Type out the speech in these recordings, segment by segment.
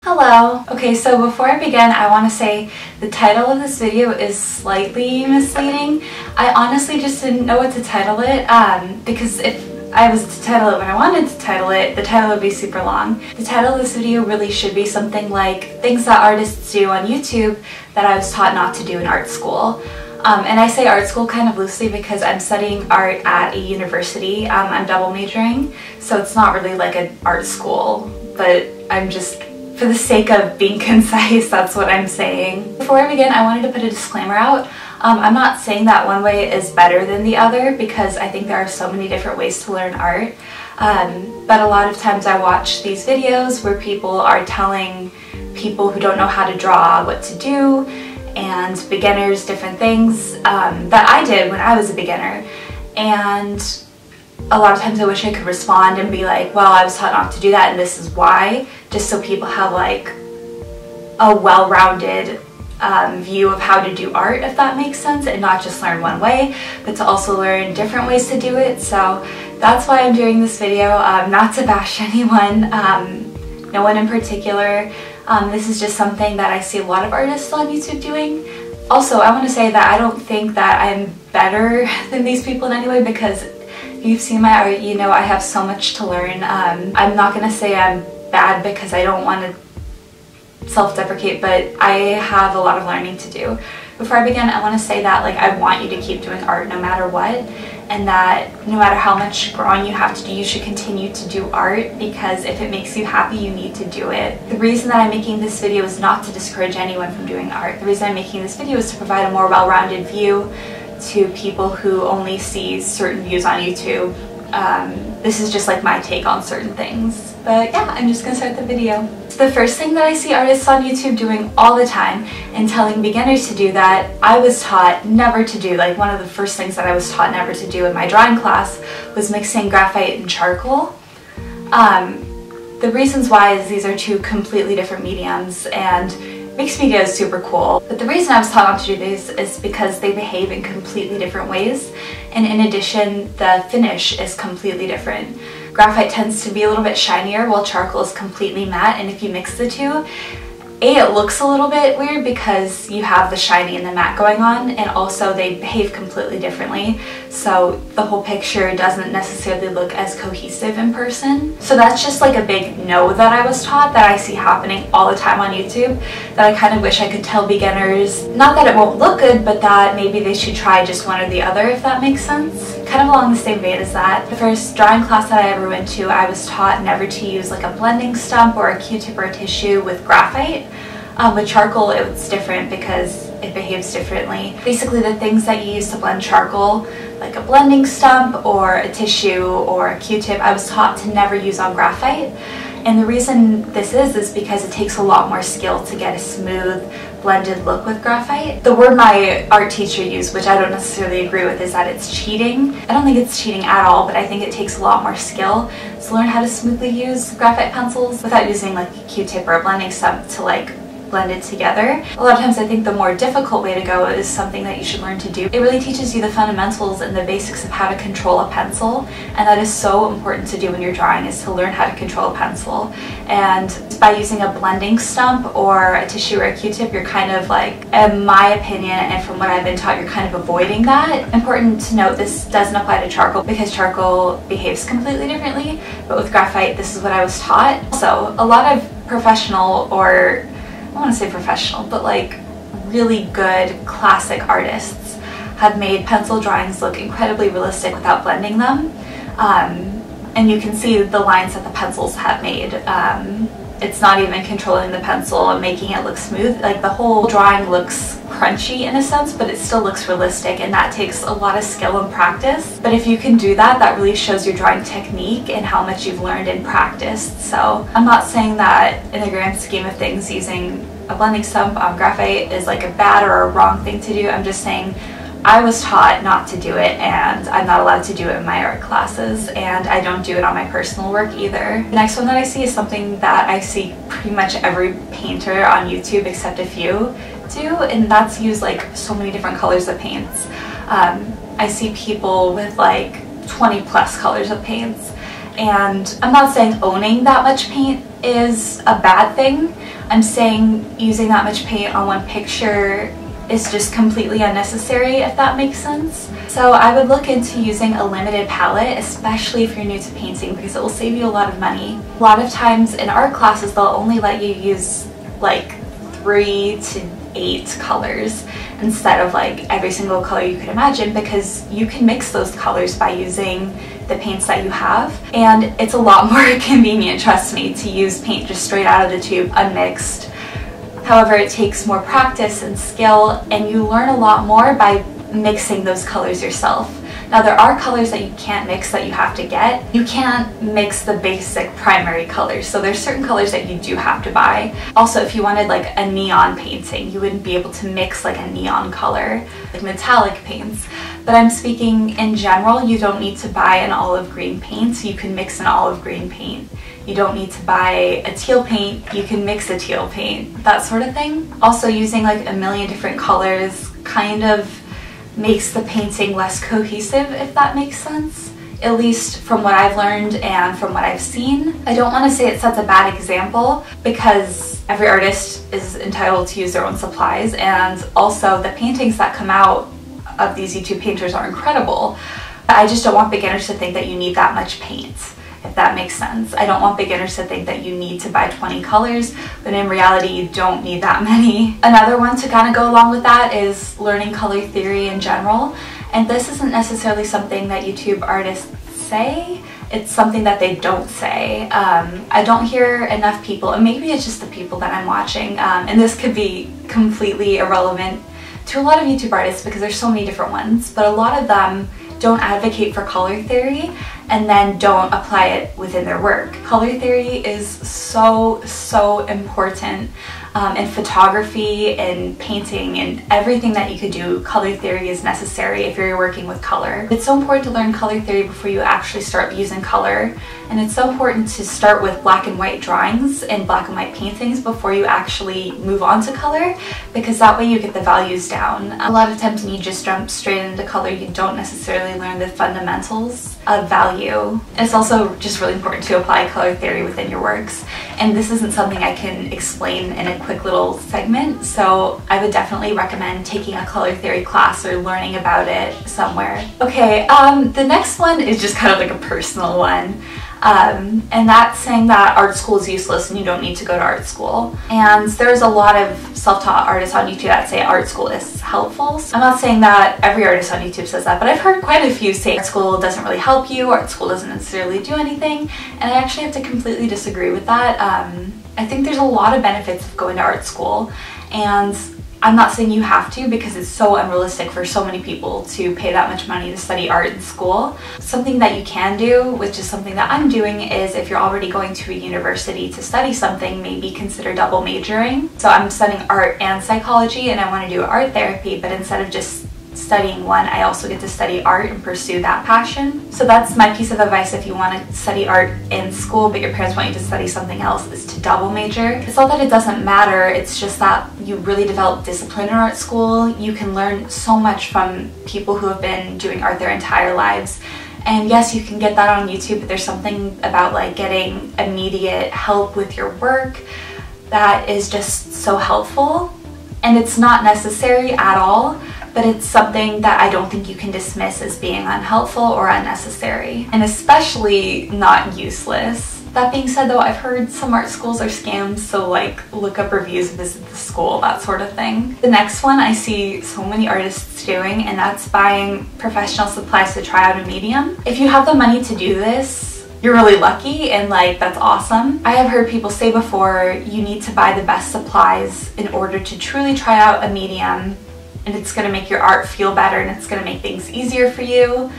Hello! Okay, so before I begin, I want to say the title of this video is slightly misleading. I honestly just didn't know what to title it, because if I was to title it when I wanted to title it, the title would be super long. The title of this video really should be something like things that artists do on YouTube that I was taught not to do in art school. And I say art school kind of loosely because I'm studying art at a university. I'm double majoring, so it's not really like an art school, but I'm just, for the sake of being concise, that's what I'm saying. Before I begin, I wanted to put a disclaimer out. I'm not saying that one way is better than the other because I think there are so many different ways to learn art. But a lot of times I watch these videos where people are telling people who don't know how to draw what to do, and beginners different things that I did when I was a beginner. And a lot of times I wish I could respond and be like, well, I was taught not to do that and this is why, just so people have like a well-rounded view of how to do art, if that makes sense, and not just learn one way, but to also learn different ways to do it. So that's why I'm doing this video, not to bash anyone, no one in particular. This is just something that I see a lot of artists on YouTube doing. Also, I want to say that I don't think that I'm better than these people in any way, because if you've seen my art, you know I have so much to learn. I'm not going to say I'm bad because I don't want to self-deprecate, but I have a lot of learning to do. Before I begin, I want to say that I want you to keep doing art no matter what, and that no matter how much growing you have to do, you should continue to do art, because if it makes you happy, you need to do it. The reason that I'm making this video is not to discourage anyone from doing art. The reason I'm making this video is to provide a more well-rounded view to people who only see certain views on YouTube. This is just like my take on certain things. But yeah, I'm just gonna start the video. So the first thing that I see artists on YouTube doing all the time and telling beginners to do that I was taught never to do, like one of the first things that I was taught never to do in my drawing class, was mixing graphite and charcoal. The reasons why is these are two completely different mediums, and mixed media is super cool. But the reason I was taught not to do these is because they behave in completely different ways, and in addition, the finish is completely different. Graphite tends to be a little bit shinier while charcoal is completely matte, and if you mix the two, it looks a little bit weird because you have the shiny and the matte going on, and also they behave completely differently, so the whole picture doesn't necessarily look as cohesive in person. So that's just like a big no that I was taught, that I see happening all the time on YouTube, that I kind of wish I could tell beginners, not that it won't look good, but that maybe they should try just one or the other, if that makes sense. Kind of along the same vein as that, the first drawing class that I ever went to, I was taught never to use like a blending stump or a Q-tip or a tissue with graphite. With charcoal, it's different because it behaves differently. Basically, the things that you use to blend charcoal, like a blending stump or a tissue or a Q-tip, I was taught to never use on graphite. And the reason this is because it takes a lot more skill to get a smooth, blended look with graphite. The word my art teacher used, which I don't necessarily agree with, is that it's cheating. I don't think it's cheating at all, but I think it takes a lot more skill to learn how to smoothly use graphite pencils without using like a Q-tip or a blending stump to like blend it together. A lot of times I think the more difficult way to go is something that you should learn to do. It really teaches you the fundamentals and the basics of how to control a pencil, and that is so important to do when you're drawing, is to learn how to control a pencil. And by using a blending stump or a tissue or a Q-tip, you're kind of like, in my opinion and from what I've been taught, you're kind of avoiding that. Important to note, this doesn't apply to charcoal because charcoal behaves completely differently, but with graphite, this is what I was taught. So a lot of professional, or I want to say professional, but like really good classic artists have made pencil drawings look incredibly realistic without blending them. And you can see the lines that the pencils have made. It's not even controlling the pencil and making it look smooth. Like the whole drawing looks crunchy in a sense, but it still looks realistic, and that takes a lot of skill and practice. But if you can do that, that really shows your drawing technique and how much you've learned and practiced. So I'm not saying that in the grand scheme of things using a blending stump on graphite is like a bad or a wrong thing to do. I'm just saying I was taught not to do it, and I'm not allowed to do it in my art classes, and I don't do it on my personal work either. The next one that I see is something that I see pretty much every painter on YouTube except a few do, and that's use like so many different colors of paints. I see people with like 20 plus colors of paints, And I'm not saying owning that much paint is a bad thing. I'm saying using that much paint on one picture is just completely unnecessary, if that makes sense. So I would look into using a limited palette, especially if you're new to painting, because it will save you a lot of money. A lot of times in art classes, they'll only let you use like 3 to 8 colors instead of like every single color you could imagine, because you can mix those colors by using the paints that you have, and it's a lot more convenient, trust me, to use paint just straight out of the tube unmixed. However, it takes more practice and skill, and you learn a lot more by mixing those colors yourself. Now, there are colors that you can't mix that you have to get. You can't mix the basic primary colors, so there's certain colors that you do have to buy. Also, if you wanted like a neon painting, you wouldn't be able to mix like a neon color, like metallic paints. But I'm speaking in general, you don't need to buy an olive green paint, so you can mix an olive green paint. You don't need to buy a teal paint, you can mix a teal paint, that sort of thing. Also, using like a million different colors kind of makes the painting less cohesive, if that makes sense. At least from what I've learned and from what I've seen. I don't want to say it sets a bad example, because every artist is entitled to use their own supplies, and also the paintings that come out of these YouTube painters are incredible. I just don't want beginners to think that you need that much paint, if that makes sense. I don't want beginners to think that you need to buy 20 colors, but in reality you don't need that many. Another one to kind of go along with that is learning color theory in general. And this isn't necessarily something that YouTube artists say, it's something that they don't say. I don't hear enough people, and maybe it's just the people that I'm watching, and this could be completely irrelevant to a lot of YouTube artists because there's so many different ones, but a lot of them don't advocate for color theory and then don't apply it within their work. Color theory is so important in photography and painting and everything that you could do. Color theory is necessary if you're working with color. It's so important to learn color theory before you actually start using color, and it's so important to start with black and white drawings and black and white paintings before you actually move on to color, because that way you get the values down. A lot of times when you just jump straight into color, you don't necessarily learn the fundamentals of value. It's also just really important to apply color theory within your works, and this isn't something I can explain in a quick little segment, so I would definitely recommend taking a color theory class or learning about it somewhere. Okay, the next one is just kind of like a personal one. And that's saying that art school is useless and you don't need to go to art school. And there's a lot of self-taught artists on YouTube that say art school is helpful. So I'm not saying that every artist on YouTube says that, but I've heard quite a few say art school doesn't really help you, art school doesn't necessarily do anything, and I actually have to completely disagree with that. I think there's a lot of benefits of going to art school, and I'm not saying you have to, because it's so unrealistic for so many people to pay that much money to study art in school. Something that you can do, which is something that I'm doing, is if you're already going to a university to study something, maybe consider double majoring. So I'm studying art and psychology, and I want to do art therapy, but instead of just studying one, I also get to study art and pursue that passion. So that's my piece of advice if you want to study art in school but your parents want you to study something else, is to double major. It's not that it doesn't matter, it's just that you really develop discipline in art school. You can learn so much from people who have been doing art their entire lives. And yes, you can get that on YouTube, but there's something about like getting immediate help with your work that is just so helpful. And it's not necessary at all, but it's something that I don't think you can dismiss as being unhelpful or unnecessary, and especially not useless. That being said though, I've heard some art schools are scams, so like look up reviews, visit the school, that sort of thing. The next one I see so many artists doing, and that's buying professional supplies to try out a medium. If you have the money to do this, you're really lucky, and like that's awesome. I have heard people say before, you need to buy the best supplies in order to truly try out a medium, and it's going to make your art feel better and it's going to make things easier for you.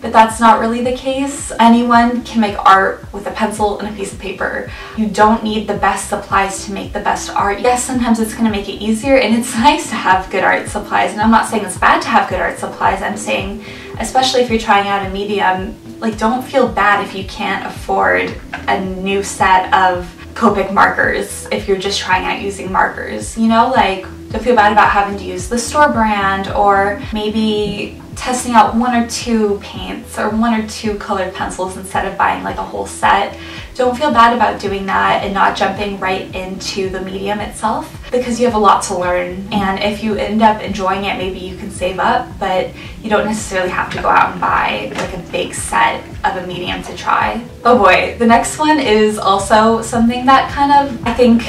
But that's not really the case. Anyone can make art with a pencil and a piece of paper. You don't need the best supplies to make the best art. Yes, sometimes it's going to make it easier, and it's nice to have good art supplies, and I'm not saying it's bad to have good art supplies. I'm saying, especially if you're trying out a medium, like don't feel bad if you can't afford a new set of Copic markers if you're just trying out using markers, you know, like don't feel bad about having to use the store brand or maybe testing out one or two paints or one or two colored pencils instead of buying like a whole set. Don't feel bad about doing that and not jumping right into the medium itself, because you have a lot to learn, and if you end up enjoying it, maybe you can save up, but you don't necessarily have to go out and buy like a big set of a medium to try. Oh boy, the next one is also something that kind of, I think,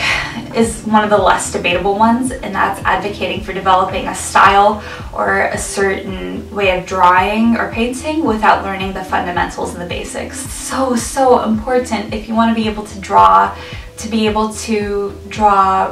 is one of the less debatable ones, and that's advocating for developing a style or a certain way of drawing or painting without learning the fundamentals and the basics. So important if you want to be able to draw, I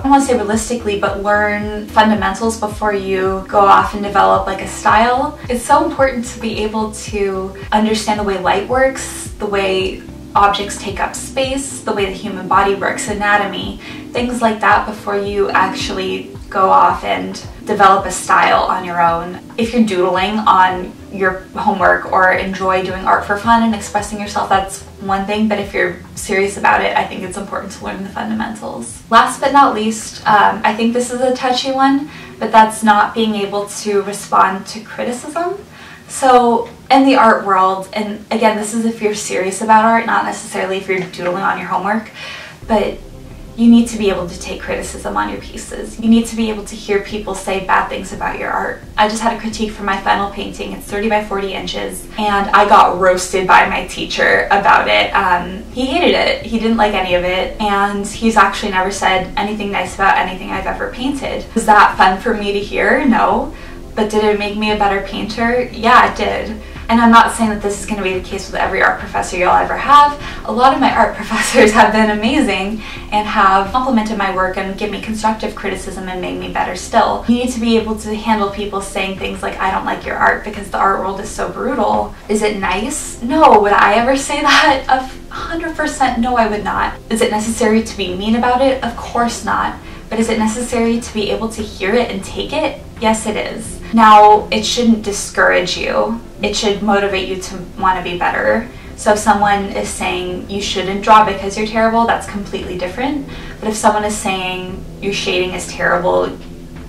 don't want to say realistically, but learn fundamentals before you go off and develop like a style. It's so important to be able to understand the way light works, the way objects take up space, the way the human body works, anatomy, things like that before you actually go off and develop a style on your own. If you're doodling on your homework or enjoy doing art for fun and expressing yourself, that's one thing, but if you're serious about it, I think it's important to learn the fundamentals. Last but not least, I think this is a touchy one, but that's not being able to respond to criticism. So in the art world, and again, this is if you're serious about art, not necessarily if you're doodling on your homework, but you need to be able to take criticism on your pieces. You need to be able to hear people say bad things about your art. I just had a critique for my final painting. It's 30 by 40 inches, and I got roasted by my teacher about it. He hated it. He didn't like any of it, and he's actually never said anything nice about anything I've ever painted. Was that fun for me to hear? No. But did it make me a better painter? Yeah, it did. And I'm not saying that this is going to be the case with every art professor you'll ever have. A lot of my art professors have been amazing and have complimented my work and give me constructive criticism and made me better still. You need to be able to handle people saying things like, I don't like your art, because the art world is so brutal. Is it nice? No. Would I ever say that? 100% no, I would not. Is it necessary to be mean about it? Of course not. But is it necessary to be able to hear it and take it? Yes, it is. Now, it shouldn't discourage you. It should motivate you to want to be better. So if someone is saying you shouldn't draw because you're terrible, that's completely different. But if someone is saying your shading is terrible,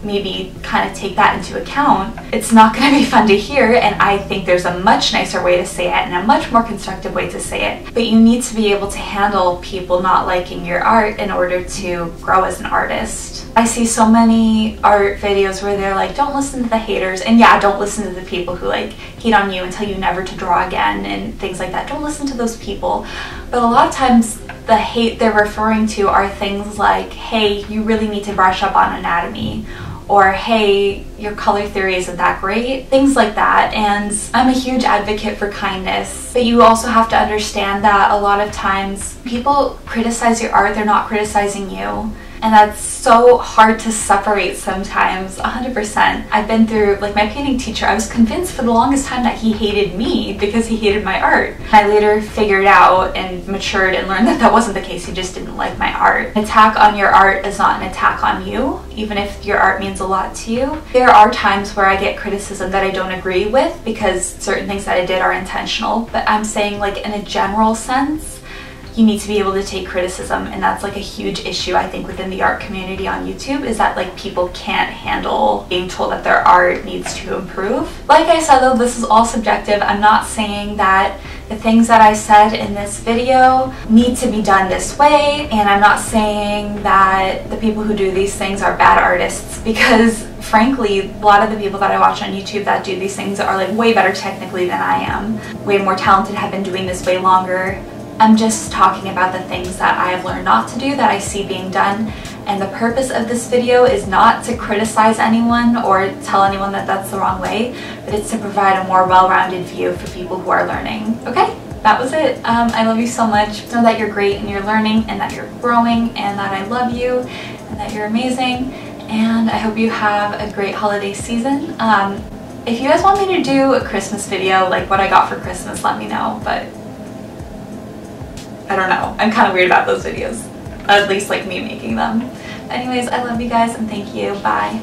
maybe kind of take that into account. It's not going to be fun to hear, and I think there's a much nicer way to say it and a much more constructive way to say it. But you need to be able to handle people not liking your art in order to grow as an artist. I see so many art videos where they're like, don't listen to the haters, and yeah, don't listen to the people who like hate on you and tell you never to draw again and things like that. Don't listen to those people. But a lot of times the hate they're referring to are things like, hey, you really need to brush up on anatomy, or hey, your color theory isn't that great, things like that. And I'm a huge advocate for kindness, but you also have to understand that a lot of times people criticize your art, they're not criticizing you. And that's so hard to separate sometimes, 100%. I've been through, like my painting teacher, I was convinced for the longest time that he hated me because he hated my art. I later figured out and matured and learned that that wasn't the case, he just didn't like my art. An attack on your art is not an attack on you, even if your art means a lot to you. There are times where I get criticism that I don't agree with because certain things that I did are intentional, but I'm saying like in a general sense, you need to be able to take criticism, and that's like a huge issue I think within the art community on YouTube, is that like people can't handle being told that their art needs to improve. Like I said though, this is all subjective. I'm not saying that the things that I said in this video need to be done this way, and I'm not saying that the people who do these things are bad artists, because frankly, a lot of the people that I watch on YouTube that do these things are like way better technically than I am, way more talented, have been doing this way longer. I'm just talking about the things that I have learned not to do, that I see being done, and the purpose of this video is not to criticize anyone or tell anyone that that's the wrong way, but it's to provide a more well-rounded view for people who are learning. Okay, that was it. I love you so much. Know that you're great and you're learning and that you're growing and that I love you and that you're amazing, and I hope you have a great holiday season. If you guys want me to do a Christmas video, like what I got for Christmas, let me know, but I don't know. I'm kind of weird about those videos, at least like me making them. Anyways, I love you guys and thank you. Bye.